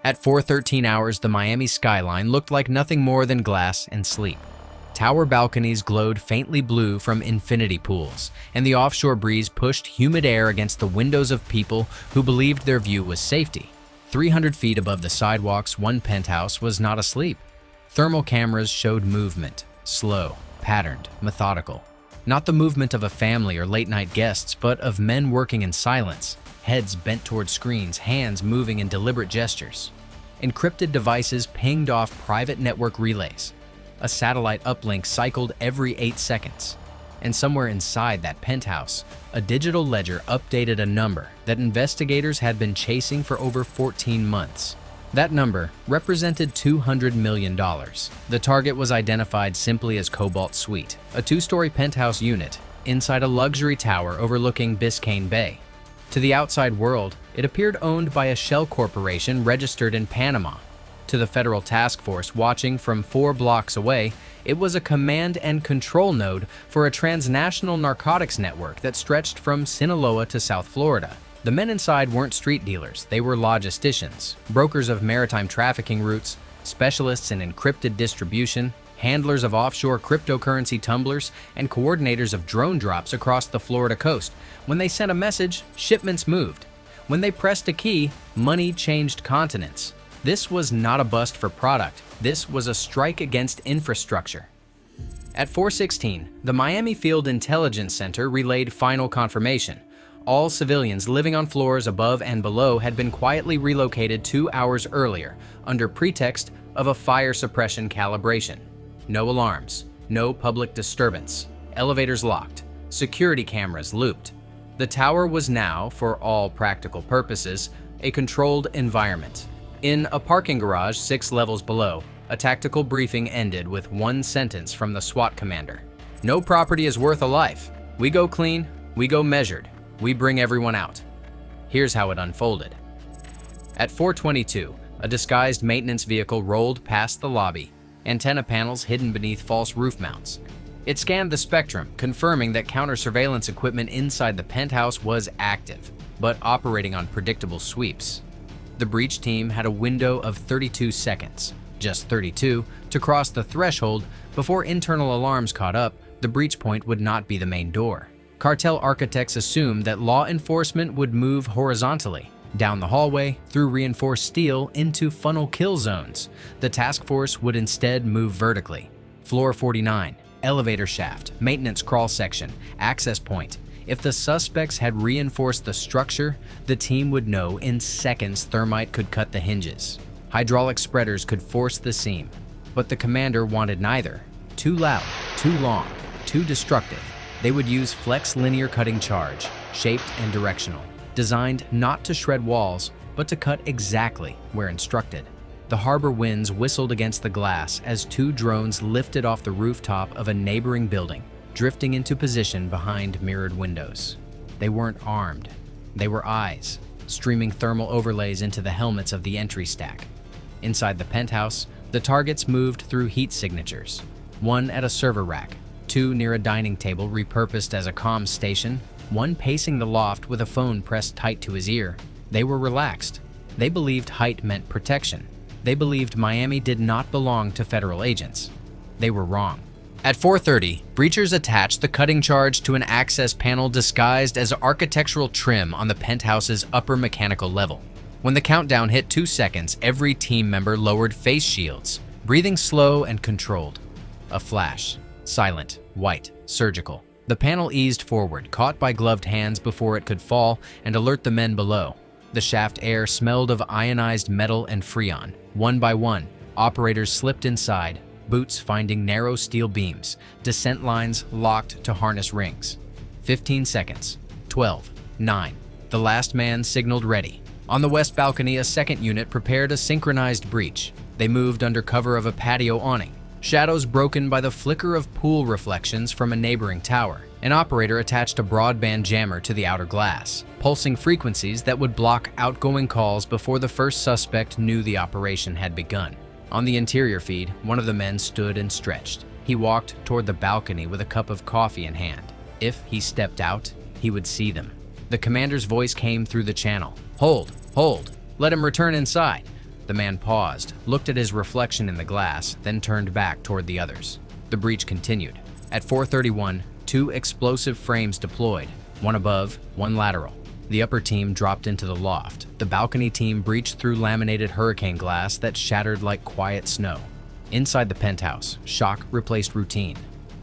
At 4:13 hours, the Miami skyline looked like nothing more than glass and sleep. Tower balconies glowed faintly blue from infinity pools, and the offshore breeze pushed humid air against the windows of people who believed their view was safety. 300 feet above the sidewalks, one penthouse was not asleep. Thermal cameras showed movement, slow, patterned, methodical. Not the movement of a family or late-night guests, but of men working in silence, heads bent toward screens, hands moving in deliberate gestures. Encrypted devices pinged off private network relays. A satellite uplink cycled every 8 seconds. And somewhere inside that penthouse, a digital ledger updated a number that investigators had been chasing for over 14 months. That number represented $200 million. The target was identified simply as Cobalt Suite, a 2-story penthouse unit inside a luxury tower overlooking Biscayne Bay. To the outside world, it appeared owned by a shell corporation registered in Panama. To the federal task force watching from 4 blocks away, it was a command and control node for a transnational narcotics network that stretched from Sinaloa to South Florida. The men inside weren't street dealers, they were logisticians, brokers of maritime trafficking routes, specialists in encrypted distribution, handlers of offshore cryptocurrency tumblers, and coordinators of drone drops across the Florida coast. When they sent a message, shipments moved. When they pressed a key, money changed continents. This was not a bust for product, this was a strike against infrastructure. At 4:16, the Miami Field Intelligence Center relayed final confirmation. All civilians living on floors above and below had been quietly relocated 2 hours earlier under pretext of a fire suppression calibration. No alarms, no public disturbance, elevators locked, security cameras looped. The tower was now, for all practical purposes, a controlled environment. In a parking garage 6 levels below, a tactical briefing ended with one sentence from the SWAT commander. "No property is worth a life. We go clean, we go measured, we bring everyone out." Here's how it unfolded. At 4:22, a disguised maintenance vehicle rolled past the lobby, antenna panels hidden beneath false roof mounts. It scanned the spectrum, confirming that counter-surveillance equipment inside the penthouse was active, but operating on predictable sweeps. The breach team had a window of 32 seconds, just 32, to cross the threshold before internal alarms caught up. The breach point would not be the main door. Cartel architects assumed that law enforcement would move horizontally, down the hallway, through reinforced steel into funnel kill zones. The task force would instead move vertically. Floor 49, elevator shaft, maintenance crawl section, access point. If the suspects had reinforced the structure, the team would know in seconds thermite could cut the hinges. Hydraulic spreaders could force the seam. But the commander wanted neither. Too loud, too long, too destructive. They would use flex linear cutting charge, shaped and directional, designed not to shred walls, but to cut exactly where instructed. The harbor winds whistled against the glass as 2 drones lifted off the rooftop of a neighboring building, drifting into position behind mirrored windows. They weren't armed. They were eyes, streaming thermal overlays into the helmets of the entry stack. Inside the penthouse, the targets moved through heat signatures, 1 at a server rack, 2 near a dining table repurposed as a comms station, 1 pacing the loft with a phone pressed tight to his ear. They were relaxed. They believed height meant protection. They believed Miami did not belong to federal agents. They were wrong. At 4:30, breachers attached the cutting charge to an access panel disguised as architectural trim on the penthouse's upper mechanical level. When the countdown hit 2 seconds, every team member lowered face shields, breathing slow and controlled. A flash, silent, white, surgical. The panel eased forward, caught by gloved hands before it could fall and alert the men below. The shaft air smelled of ionized metal and freon. One by one, operators slipped inside, boots finding narrow steel beams, descent lines locked to harness rings. 15 seconds. 12. 9. The last man signaled ready. On the west balcony, a second unit prepared a synchronized breach. They moved under cover of a patio awning, shadows broken by the flicker of pool reflections from a neighboring tower. An operator attached a broadband jammer to the outer glass, pulsing frequencies that would block outgoing calls before the first suspect knew the operation had begun. On the interior feed, one of the men stood and stretched. He walked toward the balcony with a cup of coffee in hand. If he stepped out, he would see them. The commander's voice came through the channel. "Hold, hold, let him return inside." The man paused, looked at his reflection in the glass, then turned back toward the others. The breach continued. At 4:31, 2 explosive frames deployed, one above, one lateral. The upper team dropped into the loft. The balcony team breached through laminated hurricane glass that shattered like quiet snow. Inside the penthouse, shock replaced routine.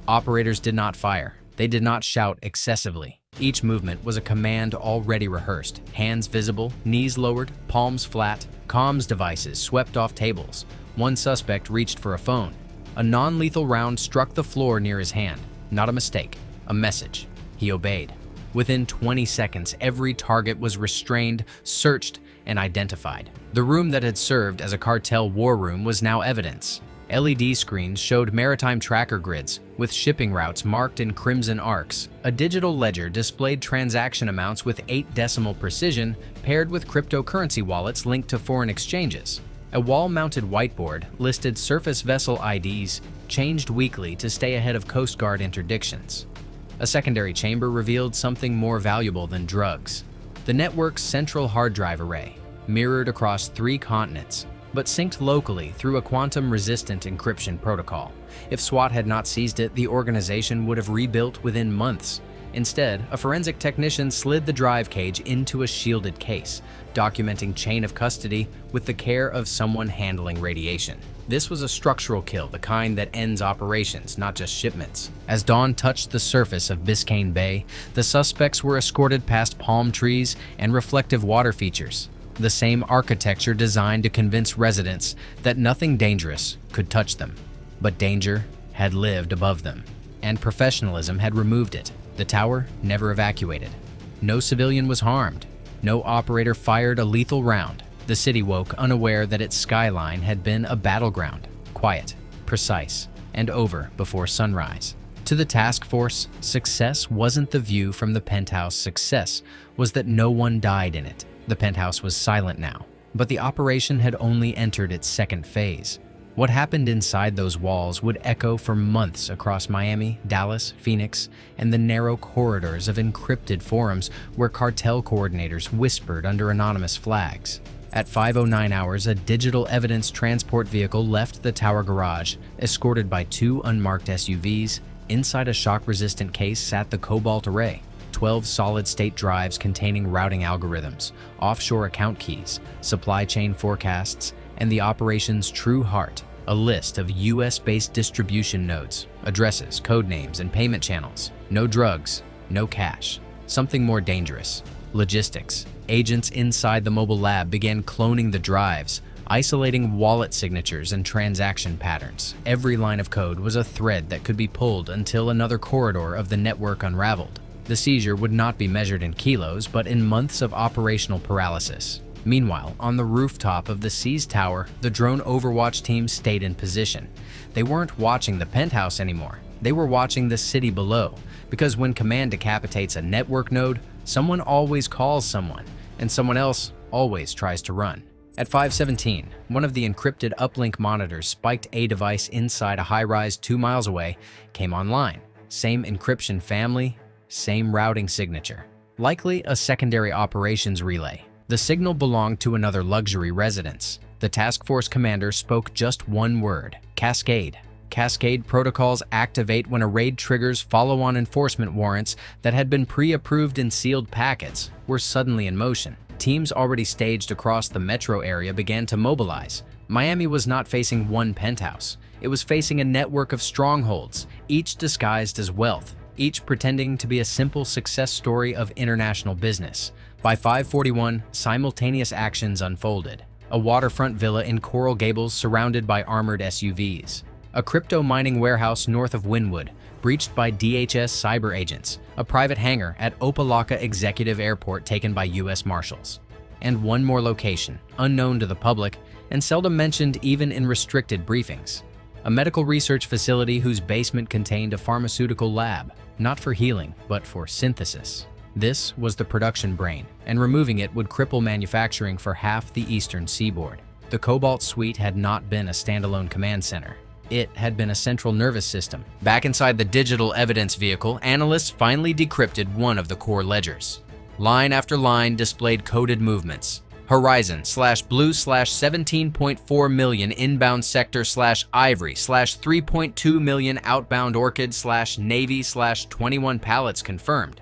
Operators did not fire. They did not shout excessively. Each movement was a command already rehearsed. Hands visible, knees lowered, palms flat, comms devices swept off tables. One suspect reached for a phone. A non-lethal round struck the floor near his hand. Not a mistake, a message. He obeyed. Within 20 seconds, every target was restrained, searched, and identified. The room that had served as a cartel war room was now evidence. LED screens showed maritime tracker grids, with shipping routes marked in crimson arcs. A digital ledger displayed transaction amounts with 8-decimal precision, paired with cryptocurrency wallets linked to foreign exchanges. A wall-mounted whiteboard listed surface vessel IDs, changed weekly to stay ahead of Coast Guard interdictions. A secondary chamber revealed something more valuable than drugs. The network's central hard drive array, mirrored across 3 continents, but synced locally through a quantum-resistant encryption protocol. If SWAT had not seized it, the organization would have rebuilt within months. Instead, a forensic technician slid the drive cage into a shielded case, documenting chain of custody with the care of someone handling radiation. This was a structural kill, the kind that ends operations, not just shipments. As dawn touched the surface of Biscayne Bay, the suspects were escorted past palm trees and reflective water features, the same architecture designed to convince residents that nothing dangerous could touch them. But danger had lived above them, and professionalism had removed it. The tower never evacuated. No civilian was harmed. No operator fired a lethal round. The city woke unaware that its skyline had been a battleground, quiet, precise, and over before sunrise. To the task force, success wasn't the view from the penthouse. Success was that no one died in it. The penthouse was silent now, but the operation had only entered its second phase. What happened inside those walls would echo for months across Miami, Dallas, Phoenix, and the narrow corridors of encrypted forums where cartel coordinators whispered under anonymous flags. At 5:09 hours, a digital evidence transport vehicle left the tower garage, escorted by 2 unmarked SUVs. Inside a shock-resistant case sat the Cobalt array, 12 solid-state drives containing routing algorithms, offshore account keys, supply chain forecasts, and the operation's true heart, a list of US-based distribution nodes, addresses, code names, and payment channels. No drugs, no cash. Something more dangerous. Logistics. Agents inside the mobile lab began cloning the drives, isolating wallet signatures and transaction patterns. Every line of code was a thread that could be pulled until another corridor of the network unraveled. The seizure would not be measured in kilos, but in months of operational paralysis. Meanwhile, on the rooftop of the seized tower, the drone overwatch team stayed in position. They weren't watching the penthouse anymore. They were watching the city below, because when command decapitates a network node, someone always calls someone, and someone else always tries to run. At 5:17, one of the encrypted uplink monitors spiked a device inside a high-rise 2 miles away, came online. Same encryption family, same routing signature. Likely a secondary operations relay. The signal belonged to another luxury residence. The task force commander spoke just one word: cascade. Cascade protocols activate when a raid triggers follow-on enforcement warrants that had been pre-approved in sealed packets were suddenly in motion. Teams already staged across the metro area began to mobilize. Miami was not facing one penthouse. It was facing a network of strongholds, each disguised as wealth, each pretending to be a simple success story of international business. By 5:41, simultaneous actions unfolded. A waterfront villa in Coral Gables surrounded by armored SUVs. A crypto mining warehouse north of Wynwood, breached by DHS cyber agents. A private hangar at Opelika Executive Airport taken by US Marshals. And one more location, unknown to the public and seldom mentioned even in restricted briefings. A medical research facility whose basement contained a pharmaceutical lab, not for healing, but for synthesis. This was the production brain, and removing it would cripple manufacturing for half the eastern seaboard. The Cobalt Suite had not been a standalone command center. It had been a central nervous system. Back inside the digital evidence vehicle, analysts finally decrypted one of the core ledgers. Line after line displayed coded movements. Horizon/Blue/17.4 million inbound sector/Ivory/3.2 million outbound Orchid/Navy/21 pallets confirmed.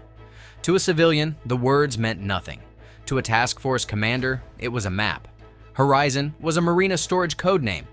To a civilian, the words meant nothing. To a task force commander, it was a map. Horizon was a marina storage codename.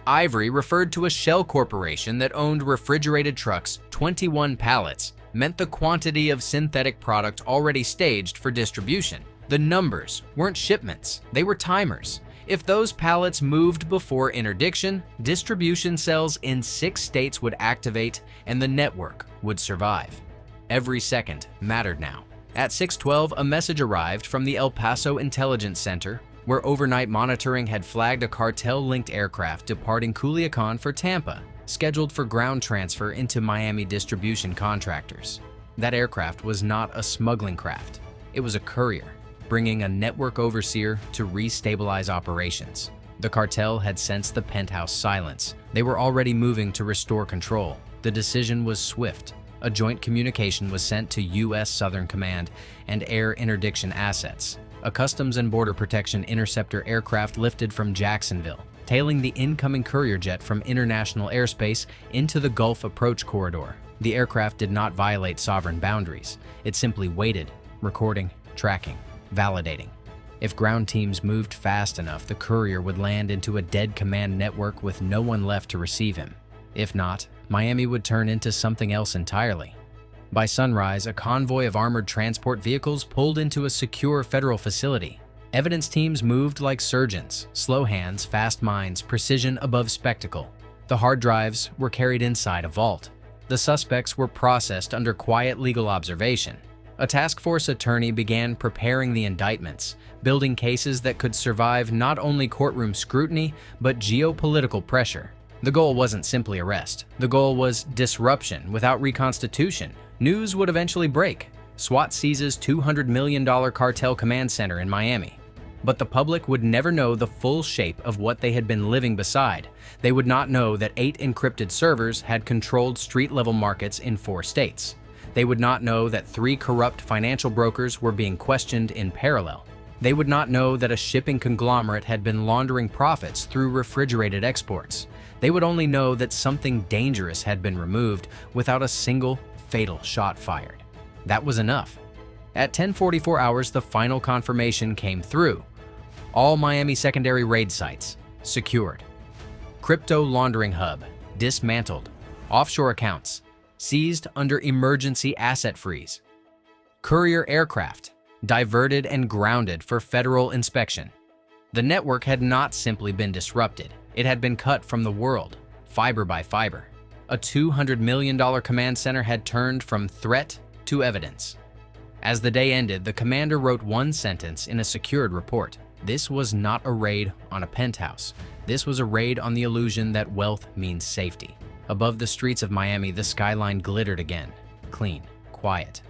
Ivory referred to a shell corporation that owned refrigerated trucks. 21 pallets meant the quantity of synthetic product already staged for distribution. The numbers weren't shipments, they were timers. If those pallets moved before interdiction, distribution cells in 6 states would activate and the network would survive. Every second mattered now. At 6:12, a message arrived from the El Paso Intelligence Center, where overnight monitoring had flagged a cartel-linked aircraft departing Culiacan for Tampa, scheduled for ground transfer into Miami distribution contractors. That aircraft was not a smuggling craft. It was a courier, bringing a network overseer to restabilize operations. The cartel had sensed the Penthouse silence. They were already moving to restore control. The decision was swift. A joint communication was sent to U.S. Southern Command and air interdiction assets. A Customs and Border Protection interceptor aircraft lifted from Jacksonville, tailing the incoming courier jet from international airspace into the Gulf approach corridor. The aircraft did not violate sovereign boundaries. It simply waited, recording, tracking, validating. If ground teams moved fast enough, the courier would land into a dead command network with no one left to receive him. If not, Miami would turn into something else entirely. By sunrise, a convoy of armored transport vehicles pulled into a secure federal facility. Evidence teams moved like surgeons, slow hands, fast minds, precision above spectacle. The hard drives were carried inside a vault. The suspects were processed under quiet legal observation. A task force attorney began preparing the indictments, building cases that could survive not only courtroom scrutiny, but geopolitical pressure. The goal wasn't simply arrest. The goal was disruption without reconstitution. News would eventually break. SWAT seizes $200 million cartel command center in Miami. But the public would never know the full shape of what they had been living beside. They would not know that 8 encrypted servers had controlled street-level markets in 4 states. They would not know that 3 corrupt financial brokers were being questioned in parallel. They would not know that a shipping conglomerate had been laundering profits through refrigerated exports. They would only know that something dangerous had been removed without a single fatal shot fired. That was enough. At 10:44 hours, the final confirmation came through. All Miami secondary raid sites secured. Crypto laundering hub dismantled. Offshore accounts seized under emergency asset freeze. Courier aircraft diverted and grounded for federal inspection. The network had not simply been disrupted. It had been cut from the world, fiber by fiber. A $200 million command center had turned from threat to evidence. As the day ended, the commander wrote one sentence in a secured report. This was not a raid on a penthouse. This was a raid on the illusion that wealth means safety. Above the streets of Miami, the skyline glittered again. Clean, quiet,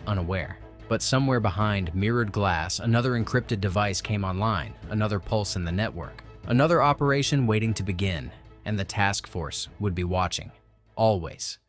unaware. But somewhere behind mirrored glass, another encrypted device came online, another pulse in the network. Another operation waiting to begin, and the task force would be watching. Always.